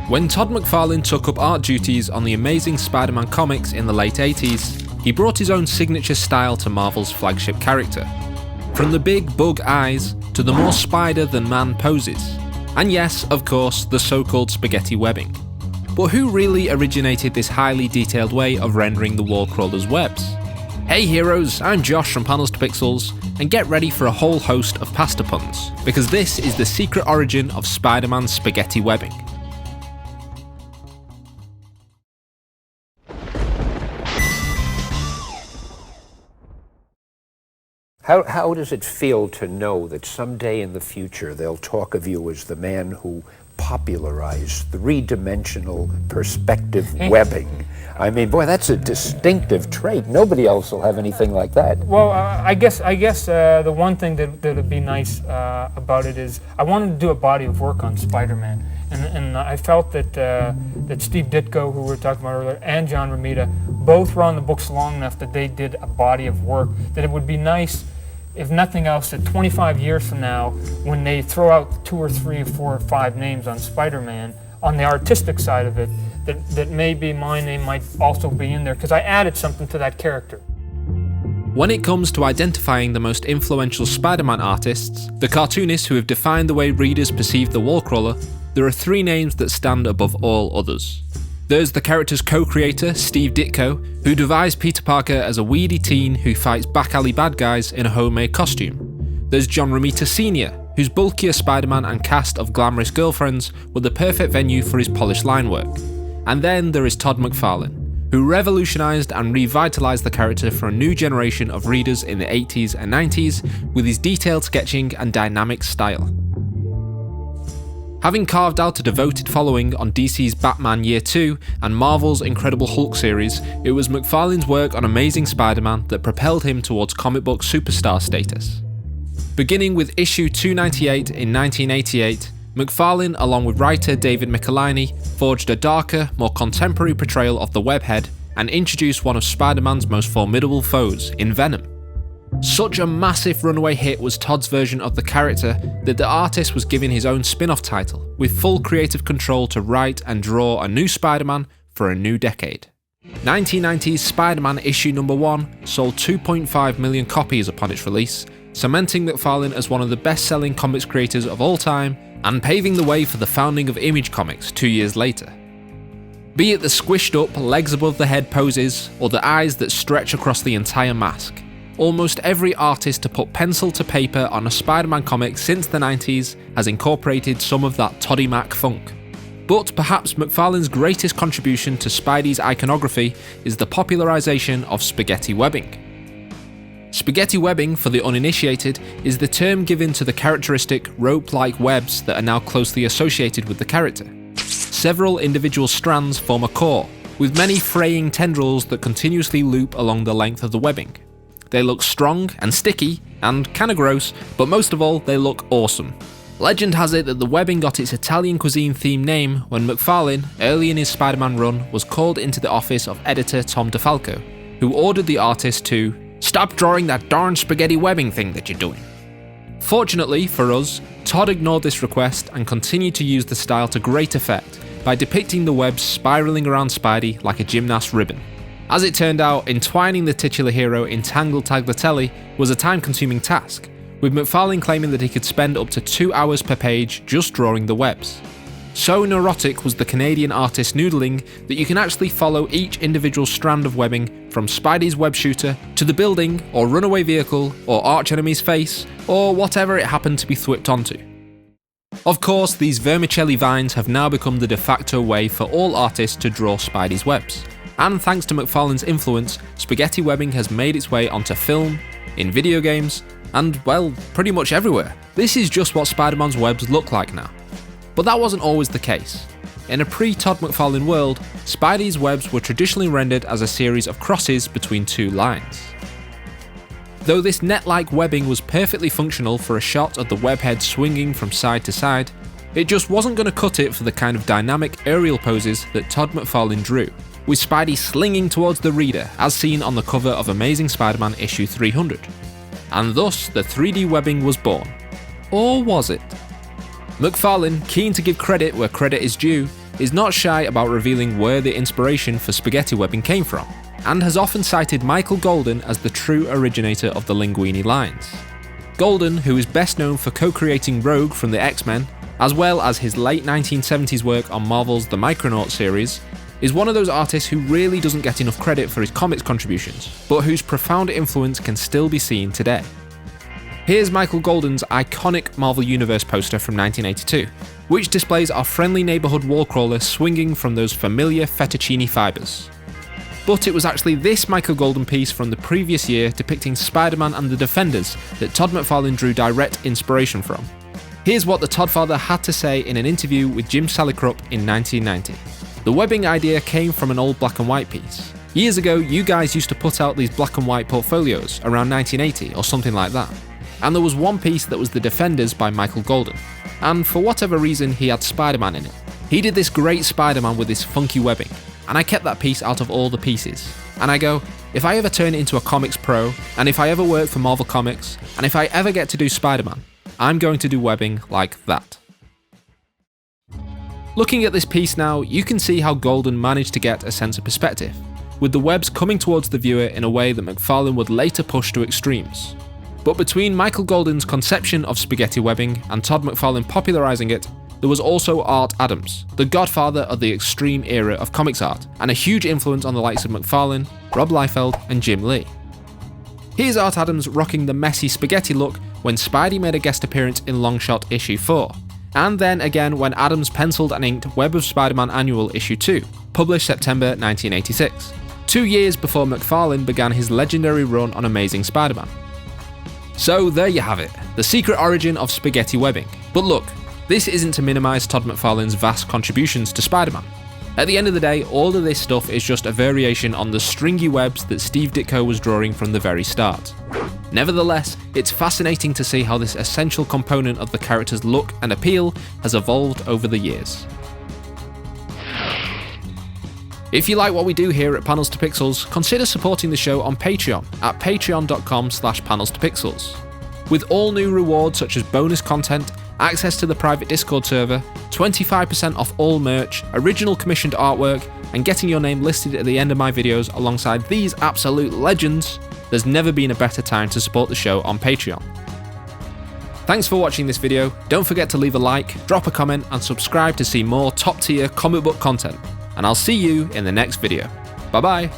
When Todd McFarlane took up art duties on the Amazing Spider-Man comics in the late 80s, he brought his own signature style to Marvel's flagship character. From the big bug eyes to the more spider-than-man poses. And yes, of course, the so-called spaghetti webbing. But who really originated this highly detailed way of rendering the Wallcrawler's webs? Hey heroes, I'm Josh from Panels to Pixels, and get ready for a whole host of pasta puns, because this is the secret origin of Spider-Man's spaghetti webbing. How does it feel to know that someday in the future they'll talk of you as the man who popularized three-dimensional perspective webbing? I mean, boy, that's a distinctive trait. Nobody else will have anything like that. Well, I guess the one thing that would be nice about it is I wanted to do a body of work on SpiderMan, and I felt that that Steve Ditko, who we were talking about earlier, and John Romita both were on the books long enough that they did a body of work. That it would be nice, if nothing else, that 25 years from now, when they throw out 2 or 3 or 4 or 5 names on Spider-Man, on the artistic side of it, that maybe my name might also be in there, because I added something to that character. When it comes to identifying the most influential Spider-Man artists, the cartoonists who have defined the way readers perceive the Wallcrawler, there are 3 names that stand above all others. There's the character's co-creator, Steve Ditko, who devised Peter Parker as a weedy teen who fights back alley bad guys in a homemade costume. There's John Romita Sr., whose bulkier Spider-Man and cast of glamorous girlfriends were the perfect venue for his polished line work. And then there is Todd McFarlane, who revolutionised and revitalised the character for a new generation of readers in the 80s and 90s with his detailed sketching and dynamic style. Having carved out a devoted following on DC's Batman Year 2 and Marvel's Incredible Hulk series, it was McFarlane's work on Amazing Spider-Man that propelled him towards comic book superstar status. Beginning with issue 298 in 1988, McFarlane, along with writer David Michelinie, forged a darker, more contemporary portrayal of the Webhead and introduced one of Spider-Man's most formidable foes in Venom. Such a massive runaway hit was Todd's version of the character that the artist was given his own spin-off title, with full creative control to write and draw a new Spider-Man for a new decade. 1990's Spider-Man issue number 1 sold 2.5 million copies upon its release, cementing McFarlane as one of the best-selling comics creators of all time and paving the way for the founding of Image Comics 2 years later. Be it the squished up, legs above the head poses, or the eyes that stretch across the entire mask, almost every artist to put pencil to paper on a Spider-Man comic since the 90s has incorporated some of that Toddy Mac funk. But perhaps McFarlane's greatest contribution to Spidey's iconography is the popularisation of spaghetti webbing. Spaghetti webbing, for the uninitiated, is the term given to the characteristic rope-like webs that are now closely associated with the character. Several individual strands form a core, with many fraying tendrils that continuously loop along the length of the webbing. They look strong and sticky, and kinda gross, but most of all, they look awesome. Legend has it that the webbing got its Italian cuisine themed name when McFarlane, early in his Spider-Man run, was called into the office of editor Tom DeFalco, who ordered the artist to "stop drawing that darn spaghetti webbing thing that you're doing." Fortunately for us, Todd ignored this request and continued to use the style to great effect by depicting the webs spiralling around Spidey like a gymnast ribbon. As it turned out, entwining the titular hero in Tangled Tagliatelle was a time-consuming task, with McFarlane claiming that he could spend up to 2 hours per page just drawing the webs. So neurotic was the Canadian artist noodling that you can actually follow each individual strand of webbing from Spidey's web shooter to the building or runaway vehicle or archenemy's face or whatever it happened to be thwipped onto. Of course, these vermicelli vines have now become the de facto way for all artists to draw Spidey's webs. And thanks to McFarlane's influence, spaghetti webbing has made its way onto film, in video games, and, well, pretty much everywhere. This is just what Spider-Man's webs look like now. But that wasn't always the case. In a pre-Todd McFarlane world, Spidey's webs were traditionally rendered as a series of crosses between 2 lines. Though this net-like webbing was perfectly functional for a shot of the webhead swinging from side to side, it just wasn't going to cut it for the kind of dynamic aerial poses that Todd McFarlane drew, with Spidey slinging towards the reader as seen on the cover of Amazing Spider-Man issue 300. And thus the 3D webbing was born. Or was it? McFarlane, keen to give credit where credit is due, is not shy about revealing where the inspiration for spaghetti webbing came from, and has often cited Michael Golden as the true originator of the linguini lines. Golden, who is best known for co-creating Rogue from the X-Men, as well as his late 1970s work on Marvel's The Micronaut series, is one of those artists who really doesn't get enough credit for his comics contributions, but whose profound influence can still be seen today. Here's Michael Golden's iconic Marvel Universe poster from 1982, which displays our friendly neighbourhood Wallcrawler swinging from those familiar fettuccine fibres. But it was actually this Michael Golden piece from the previous year depicting Spider-Man and the Defenders that Todd McFarlane drew direct inspiration from. Here's what the Todd father had to say in an interview with Jim Salicrup in 1990. The webbing idea came from an old black and white piece. Years ago, you guys used to put out these black and white portfolios around 1980 or something like that. And there was one piece that was The Defenders by Michael Golden. And for whatever reason, he had Spider-Man in it. He did this great Spider-Man with this funky webbing, and I kept that piece out of all the pieces. And I go, if I ever turn into a comics pro, and if I ever work for Marvel Comics, and if I ever get to do Spider-Man, I'm going to do webbing like that. Looking at this piece now, you can see how Golden managed to get a sense of perspective, with the webs coming towards the viewer in a way that McFarlane would later push to extremes. But between Michael Golden's conception of spaghetti webbing and Todd McFarlane popularising it, there was also Art Adams, the godfather of the extreme era of comics art, and a huge influence on the likes of McFarlane, Rob Liefeld, and Jim Lee. Here's Art Adams rocking the messy spaghetti look when Spidey made a guest appearance in Longshot issue 4, and then again when Adams penciled and inked Web of Spider-Man Annual issue 2, published September 1986, 2 years before McFarlane began his legendary run on Amazing Spider-Man. So there you have it, the secret origin of spaghetti webbing. But look, this isn't to minimise Todd McFarlane's vast contributions to Spider-Man. At the end of the day, all of this stuff is just a variation on the stringy webs that Steve Ditko was drawing from the very start. Nevertheless, it's fascinating to see how this essential component of the character's look and appeal has evolved over the years. If you like what we do here at Panels to Pixels, consider supporting the show on Patreon at patreon.com/panels2pixels. With all new rewards such as bonus content, access to the private Discord server, 25% off all merch, original commissioned artwork, and getting your name listed at the end of my videos alongside these absolute legends, there's never been a better time to support the show on Patreon. Thanks for watching this video, don't forget to leave a like, drop a comment, and subscribe to see more top tier comic book content. And I'll see you in the next video. Bye bye!